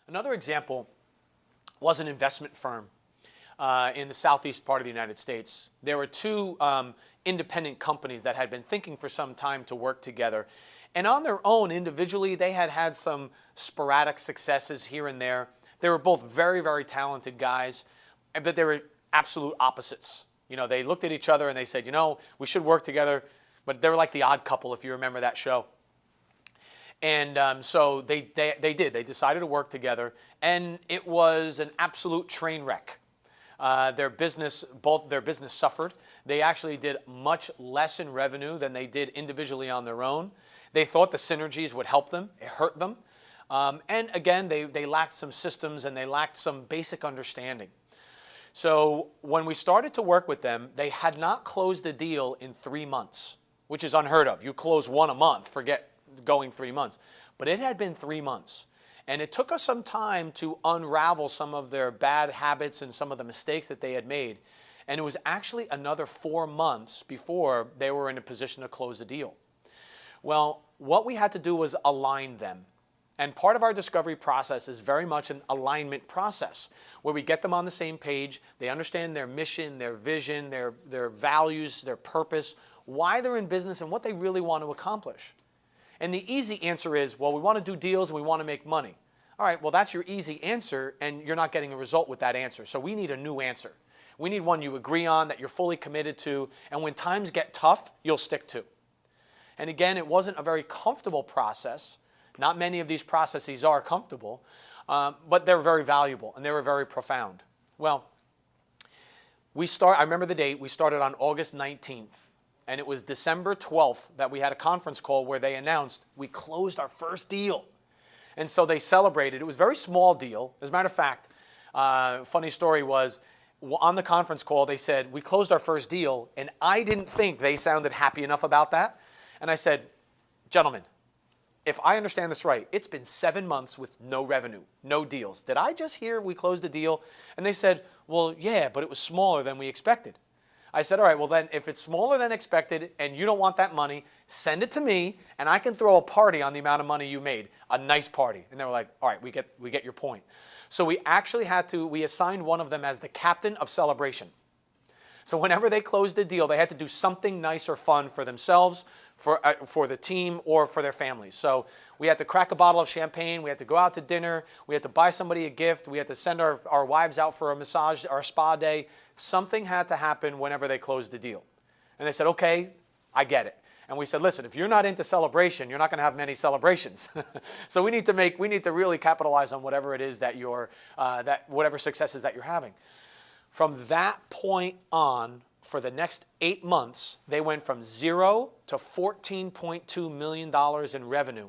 Another example was an investment firm in the southeast part of the United States. There were two independent companies that had been thinking for some time to work together. And on their own, individually, they had had some sporadic successes here and there. They were both very, very talented guys, but they were absolute opposites. You know, they looked at each other and they said, you know, we should work together. But they were like the odd couple, if you remember that show. And so they did. They decided to work together, and it was an absolute train wreck. Both their business suffered. They actually did much less in revenue than they did individually on their own. They thought the synergies would help them. It hurt them. And again, they lacked some systems and they lacked some basic understanding. So when we started to work with them, they had not closed a deal in 3 months, which is unheard of. You close one a month, forget going 3 months. But it had been 3 months. And it took us some time to unravel some of their bad habits and some of the mistakes that they had made. And it was actually another 4 months before they were in a position to close the deal. Well, what we had to do was align them. And part of our discovery process is very much an alignment process where we get them on the same page. They understand their mission, their vision, their values, their purpose, why they're in business, and what they really want to accomplish. And the easy answer is, well, we want to do deals and we want to make money. All right, well, that's your easy answer, and you're not getting a result with that answer. So we need a new answer. We need one you agree on, that you're fully committed to, and when times get tough, you'll stick to. And again, it wasn't a very comfortable process. Not many of these processes are comfortable, but they're very valuable, and they were very profound. Well, I remember the date. We started on August 19th. And it was December 12th that we had a conference call where they announced we closed our first deal. And so they celebrated. It was a very small deal. As a matter of fact, funny story was, on the conference call, they said, we closed our first deal. And I didn't think they sounded happy enough about that. And I said, gentlemen, if I understand this right, it's been 7 months with no revenue, no deals. Did I just hear we closed a deal? And they said, well, yeah, but it was smaller than we expected. I said, all right, well then, if it's smaller than expected and you don't want that money, send it to me and I can throw a party on the amount of money you made, a nice party. And they were like, all right, we get your point. So we actually we assigned one of them as the captain of celebration. So whenever they closed a deal, they had to do something nice or fun for themselves, for the team, or for their families. So we had to crack a bottle of champagne, we had to go out to dinner, we had to buy somebody a gift, we had to send our wives out for a massage or a spa day. Something had to happen whenever they closed the deal. And they said, okay, I get it. And we said, listen, if you're not into celebration, you're not going to have many celebrations. So we need to really capitalize on whatever it is that whatever successes that you're having. From that point on, for the next 8 months, they went from 0 to $14.2 million in revenue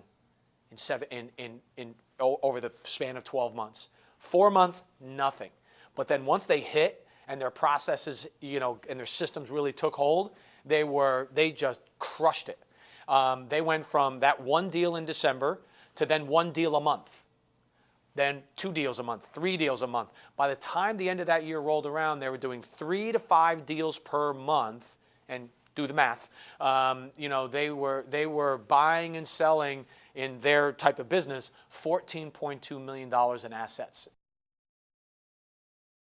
over the span of 12 months. 4 months, nothing. But then once they hit and their processes, and their systems really took hold, they just crushed it. They went from that one deal in December to then 1 deal a month. Then 2 deals a month, 3 deals a month. By the time the end of that year rolled around, they were doing 3 to 5 deals per month. And do the math. They were buying and selling in their type of business $14.2 million in assets